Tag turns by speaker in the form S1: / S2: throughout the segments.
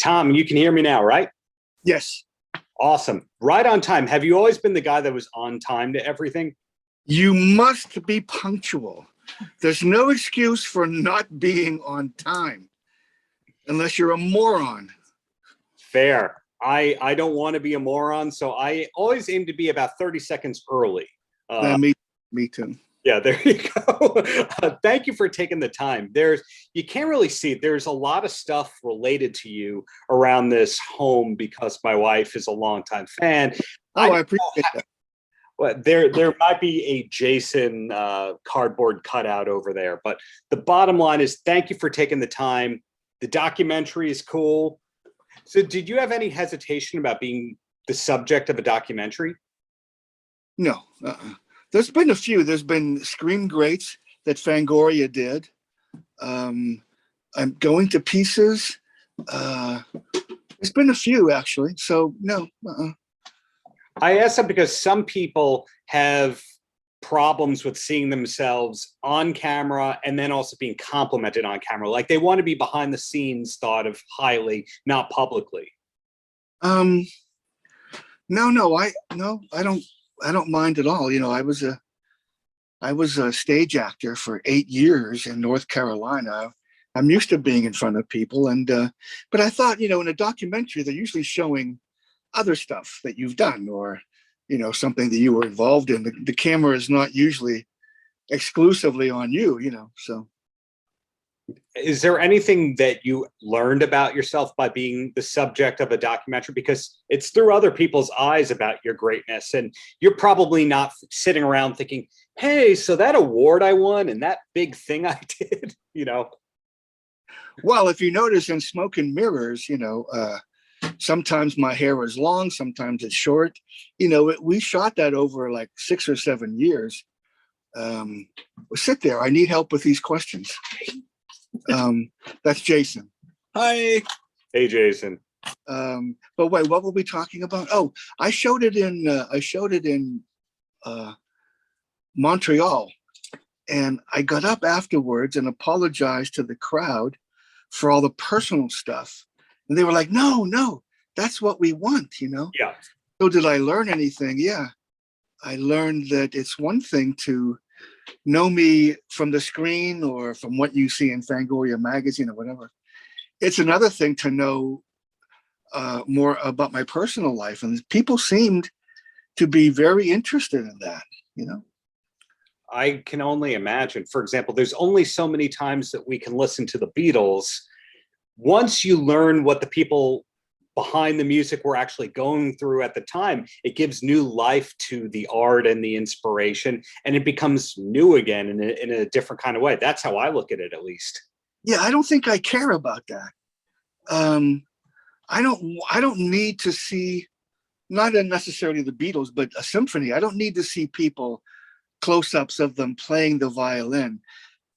S1: Tom, you can hear me now, right?
S2: Yes.
S1: Awesome. Right on time. Have you always been the guy that was on time to everything?
S2: You must be punctual. There's no excuse for not being on time unless you're a moron.
S1: Fair. I don't want to be a moron, so I always aim to be about 30 seconds early.
S2: Me too.
S1: Yeah, there you go. Thank you for taking the time. You can't really see it. There's a lot of stuff related to you around this home because my wife is a longtime fan.
S2: I appreciate that.
S1: Well, there might be a Jason cardboard cutout over there, but the bottom line is thank you for taking the time. The documentary is cool. So did you have any hesitation about being the subject of a documentary?
S2: No. There's been a few. There's been Scream Greats that Fangoria did. I'm Going to Pieces. There's been a few, actually. So, no.
S1: I ask that because some people have problems with seeing themselves on camera and then also being complimented on camera. Like they want to be behind the scenes thought of highly, not publicly.
S2: No, I don't mind at all. You know, I was a stage actor for 8 years in North Carolina. I'm used to being in front of people, but I thought, in a documentary, they're usually showing other stuff that you've done or, something that you were involved in. The camera is not usually exclusively on you, so.
S1: Is there anything that you learned about yourself by being the subject of a documentary? Because it's through other people's eyes about your greatness. And you're probably not sitting around thinking, hey, so that award I won and that big thing I did,
S2: Well, if you notice in Smoke and Mirrors, sometimes my hair is long, sometimes it's short. We shot that over like 6 or 7 years. Sit there. I need help with these questions. That's Jason.
S1: Hi. Hey, Jason.
S2: But wait, what were we talking about? Oh, I showed it in Montreal, and I got up afterwards and apologized to the crowd for all the personal stuff. And they were like, no, that's what we want,
S1: Yeah.
S2: So did I learn anything? Yeah. I learned that it's one thing to know me from the screen or from what you see in Fangoria magazine or whatever. It's another thing to know more about my personal life. And people seemed to be very interested in that,
S1: I can only imagine. For example, there's only so many times that we can listen to the Beatles. Once you learn what the people behind the music were actually going through at the time, it gives new life to the art and the inspiration, and it becomes new again in a different kind of way. That's how I look at it, at least.
S2: Yeah, I don't think I care about that. I don't need to see, not necessarily the Beatles, but a symphony. I don't need to see people close-ups of them playing the violin.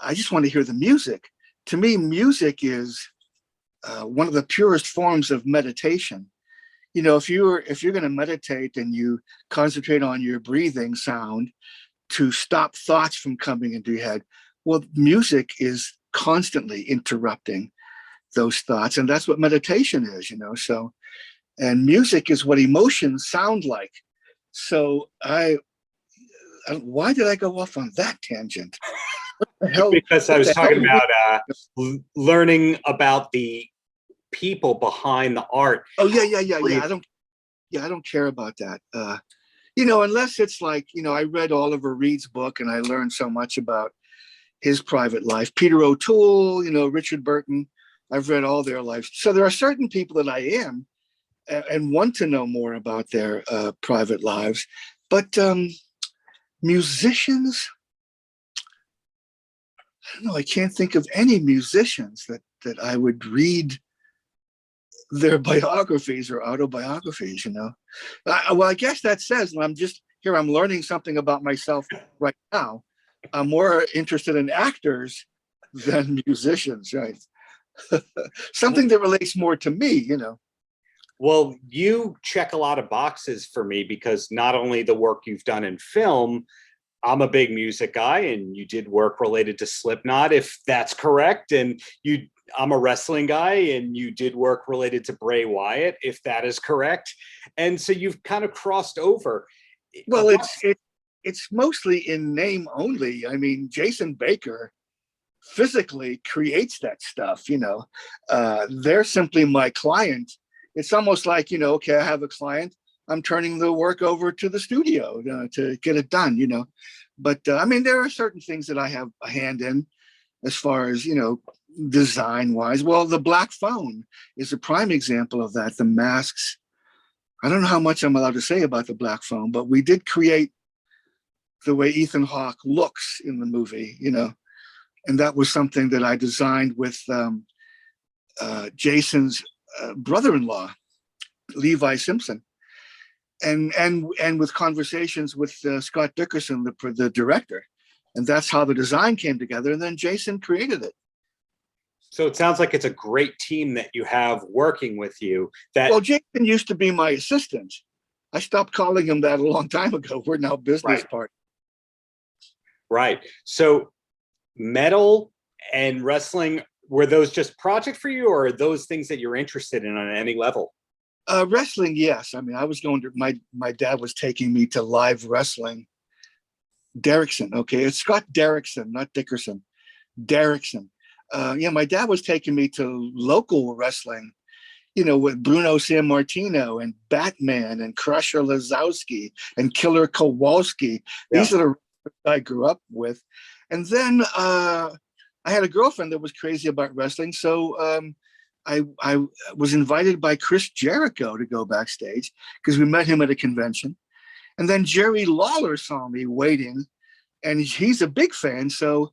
S2: I just want to hear the music. To me, music is one of the purest forms of meditation. If you're going to meditate and you concentrate on your breathing sound to stop thoughts from coming into your head, well, music is constantly interrupting those thoughts, and that's what meditation is. So, and music is what emotions sound like. So why did I go off on that tangent?
S1: Because I was talking about learning about the people behind the art.
S2: Oh yeah. I don't care about that. Unless it's like, I read Oliver Reed's book and I learned so much about his private life. Peter O'Toole, Richard Burton. I've read all their lives. So there are certain people that I am and want to know more about their private lives. But musicians, I don't know, I can't think of any musicians that I would read their biographies or autobiographies, Well, I guess that says, and I'm learning something about myself right now. I'm more interested in actors than musicians, right? Something that relates more to me,
S1: Well, you check a lot of boxes for me because not only the work you've done in film, I'm a big music guy, and you did work related to Slipknot, if that's correct. And you I'm a wrestling guy, and you did work related to Bray Wyatt, if that is correct. And so you've kind of crossed over.
S2: Well, it's mostly in name only. I mean, Jason Baker physically creates that stuff, you know. They're simply my client. It's almost like, you know, okay, I have a client, I'm turning the work over to the studio to get it done, you know. But I mean, there are certain things that I have a hand in as far as, you know, design wise. Well, the Black Phone is a prime example of that. The masks, I don't know how much I'm allowed to say about the Black Phone, but we did create the way Ethan Hawke looks in the movie, you know. And that was something that I designed with Jason's brother-in-law, Levi Simpson, and with conversations with Scott Dickerson, the director. And that's how the design came together. And then Jason created it.
S1: So it sounds like it's a great team that you have working with you.
S2: Well, Jason used to be my assistant. I stopped calling him that a long time ago. We're now business partners.
S1: Right. So metal and wrestling, were those just project for you, or are those things that you're interested in on any level?
S2: Wrestling, yes. I mean, I was going to, my dad was taking me to live wrestling. Derrickson, okay. It's Scott Derrickson, not Dickerson. Derrickson. Yeah, my dad was taking me to local wrestling, you know, with Bruno Sammartino and Batman and Crusher Lazowski and Killer Kowalski. These are the wrestlers I grew up with. And then I had a girlfriend that was crazy about wrestling. So I was invited by Chris Jericho to go backstage because we met him at a convention. And then Jerry Lawler saw me waiting, and he's a big fan. So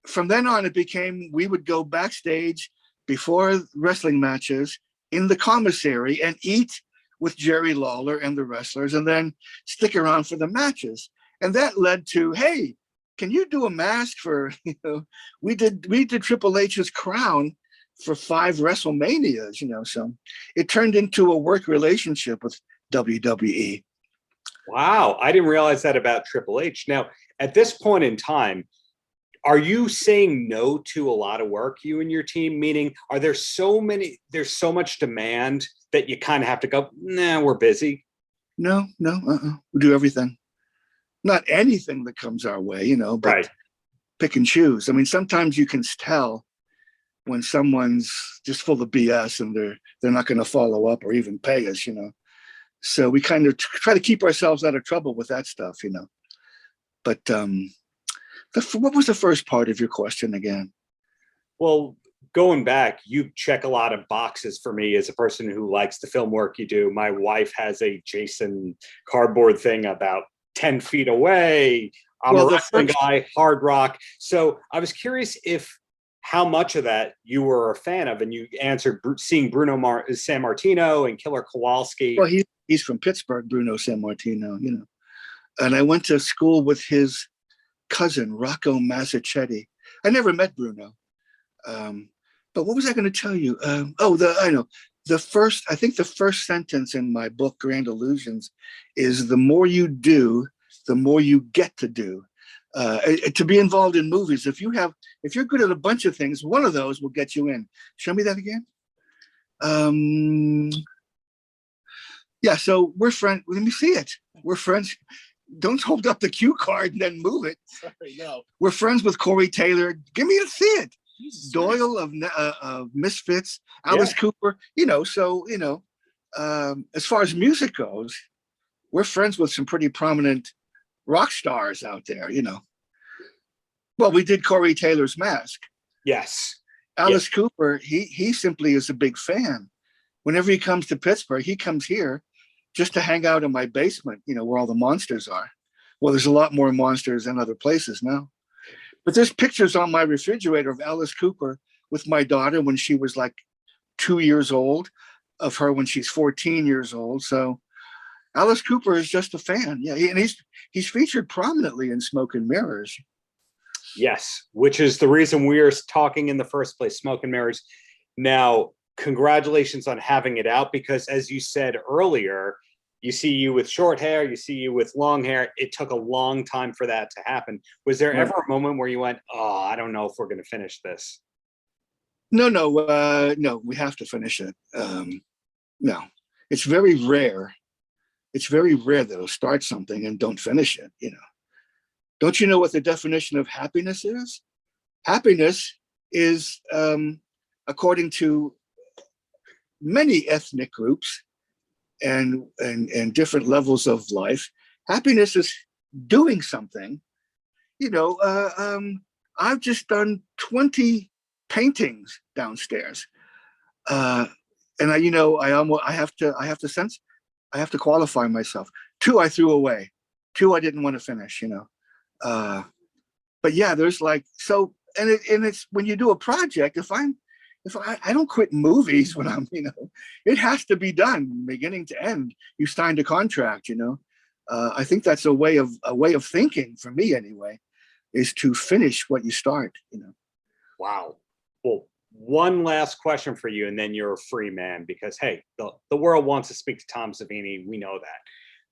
S2: from then on, it became, we would go backstage before wrestling matches in the commissary and eat with Jerry Lawler and the wrestlers, and then stick around for the matches. And that led to, hey, can you do a mask for, you know, we did Triple H's crown for 5 WrestleManias, you know, so it turned into a work relationship with WWE.
S1: Wow, I didn't realize that about Triple H. Now, at this point in time, are you saying no to a lot of work, you and your team? Meaning, are there there's so much demand that you kind of have to go, nah, we're busy?
S2: No, we do everything. Not anything that comes our way, you know, but pick and choose. I mean, sometimes you can tell when someone's just full of BS and they're not going to follow up or even pay us, you know. So we kind of try to keep ourselves out of trouble with that stuff, you know. But what was the first part of your question again?
S1: Well, going back, you check a lot of boxes for me as a person who likes the film work you do. My wife has a Jason cardboard thing about 10 feet away. I'm a wrestling guy, hard rock. So I was curious how much of that you were a fan of, and you answered seeing Bruno Sammartino and Killer Kowalski.
S2: Well, he's from Pittsburgh, Bruno Sammartino, you know. And I went to school with his cousin, Rocco Mazzachetti. I never met Bruno. But what was I going to tell you? I know. I think the first sentence in my book, Grand Illusions, is the more you do, the more you get to do. To be involved in movies, if you're good at a bunch of things, one of those will get you in. Show me that again. Yeah, so we're friends. Let me see it. We're friends. Don't hold up the cue card and then move it. Sorry, no. We're friends with Corey Taylor. Give me to see it. Jesus, Doyle of Misfits, Alice Cooper. You know, so you know, as far as music goes, we're friends with some pretty prominent rock stars out there. You know. Well, we did Corey Taylor's mask.
S1: Yes.
S2: Alice Cooper. He simply is a big fan. Whenever he comes to Pittsburgh, he comes here just to hang out in my basement, you know, where all the monsters are. Well, there's a lot more monsters than other places now. But there's pictures on my refrigerator of Alice Cooper with my daughter when she was like 2 years old, of her when she's 14 years old. So Alice Cooper is just a fan. Yeah, and he's featured prominently in Smoke and Mirrors.
S1: Yes, which is the reason we're talking in the first place, Smoke and Mirrors. Now, congratulations on having it out, because as you said earlier, you see you with short hair, you see you with long hair. It took a long time for that to happen. Was there ever a moment where you went, oh, I don't know if we're going to finish this?
S2: No, we have to finish it. No, it's very rare. It's very rare that I'll start something and don't finish it, you know. Don't you know what the definition of happiness is? Happiness is, according to many ethnic groups and different levels of life, happiness is doing something. You know, I've just done 20 paintings downstairs, and I have to qualify myself. 2 I threw away, 2 I didn't want to finish. You know, but yeah, there's like so, and it's when you do a project. If I don't quit movies when I'm, you know, it has to be done beginning to end. You signed a contract, you know. I think that's a way of thinking for me anyway, is to finish what you start, you know.
S1: Wow. Well, one last question for you, and then you're a free man, because hey, the world wants to speak to Tom Savini. We know that.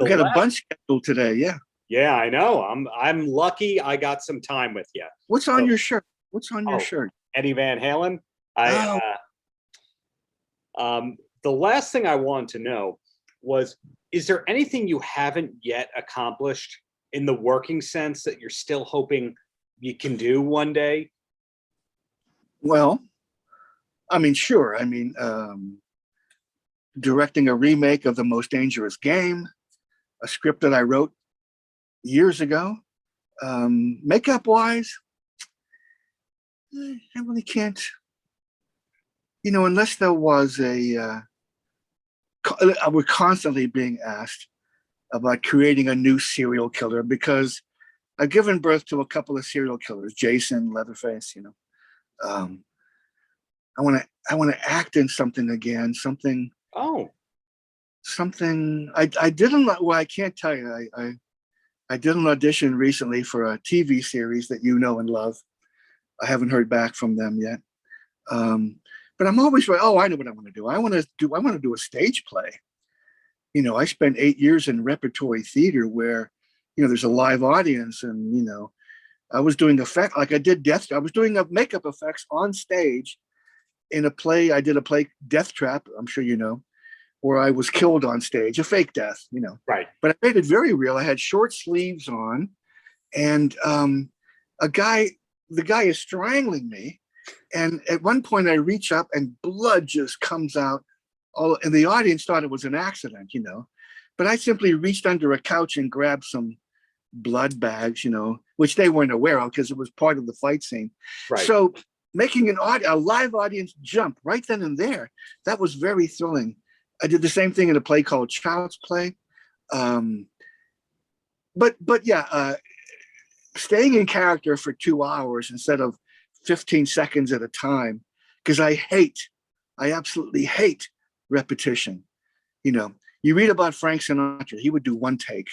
S2: We got a bunch scheduled today. Yeah.
S1: Yeah, I know. I'm lucky I got some time with you.
S2: What's on your shirt? What's on your shirt?
S1: Eddie Van Halen. The last thing I wanted to know was, is there anything you haven't yet accomplished in the working sense that you're still hoping you can do one day?
S2: Well, I mean, sure. I mean, directing a remake of The Most Dangerous Game, a script that I wrote years ago. Makeup wise, I really can't, you know, unless there was we're constantly being asked about creating a new serial killer, because I've given birth to a couple of serial killers, Jason, Leatherface, you know. I want to act in something again, something.
S1: Oh.
S2: Something I didn't. Well, I can't tell you. I did an audition recently for a TV series that you know and love. I haven't heard back from them yet. But I'm always right. Oh, I know what I want to do. I want to do a stage play. You know, I spent 8 years in repertory theater where, you know, there's a live audience, and you know, I was doing effect like I did death. I was doing makeup effects on stage in a play. I did a play, Death Trap. I'm sure you know, where I was killed on stage, a fake death. You know,
S1: right?
S2: But I made it very real. I had short sleeves on, and the guy is strangling me, and at one point I reach up and blood just comes out. And the audience thought it was an accident, you know, but I simply reached under a couch and grabbed some blood bags, you know, which they weren't aware of because it was part of the fight scene. Right. So making a live audience jump right then and there, that was very thrilling. I did the same thing in a play called Child's Play. But yeah, staying in character for 2 hours instead of 15 seconds at a time, because I absolutely hate repetition. You know, you read about Frank Sinatra, he would do one take.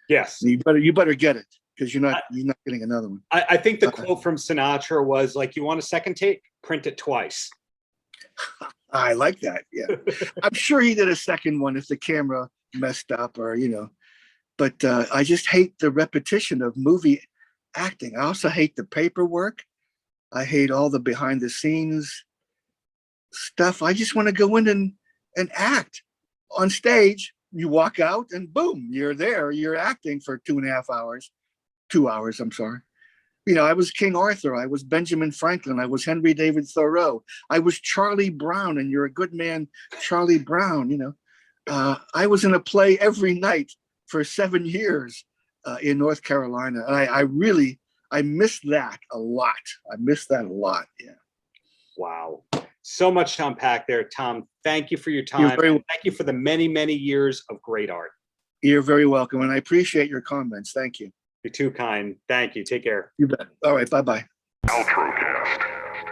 S1: Yes.
S2: You better get it, because you're not getting another one.
S1: I think the quote from Sinatra was like, you want a second take? Print it twice.
S2: I like that. Yeah. I'm sure he did a second one if the camera messed up, or, you know, but I just hate the repetition of movie acting. I also hate the paperwork. I hate all the behind the scenes stuff. I just want to go in and act on stage. You walk out and boom, you're there. You're acting for 2.5 hours, 2 hours. I'm sorry. You know, I was King Arthur. I was Benjamin Franklin. I was Henry David Thoreau. I was Charlie Brown, and You're a Good Man, Charlie Brown. You know, I was in a play every night for 7 years in North Carolina. And I miss that a lot. I miss that a lot. Yeah.
S1: Wow. So much to unpack there, Tom. Thank you for your time. Thank you for the many, many years of great art.
S2: You're very welcome. And I appreciate your comments. Thank you.
S1: You're too kind. Thank you. Take care.
S2: You bet. All right. Bye-bye.
S3: Paltrocast.